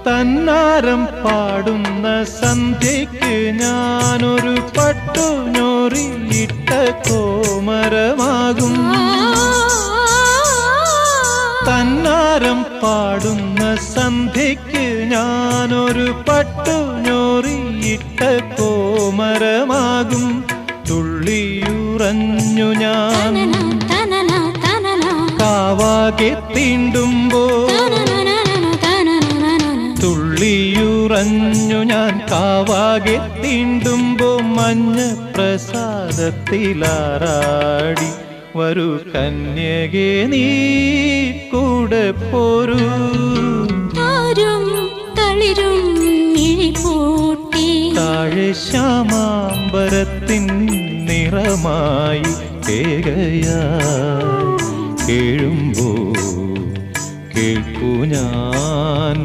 തന്നാരം പാടുന്ന സന്ധ്യയ്ക്ക് ഞാനൊരു പട്ടുഞൊറിയിട്ട കോമരമാകും. തന്നാരം പാടുന്ന സന്ധ്യയ്ക്ക് ഞാനൊരു പട്ടുഞൊറിയിട്ട കോമരമാകും. തുള്ളിയുറഞ്ഞു ഞാൻ കാവാകെ തീണ്ടുമ്പോൾ, തുള്ളിയുറഞ്ഞു ഞാൻ കാവാകെ തീണ്ടുമ്പോ മഞ്ഞ പ്രസാദത്തിലാറാടി വരൂ കന്യകേ നീ കൂടെ പോരൂ. താഴെ ശ്യാമാംബരത്തിൻ നിറമായി കേകയായി കേഴുമ്പോ കേൾക്കൂ ഞാൻ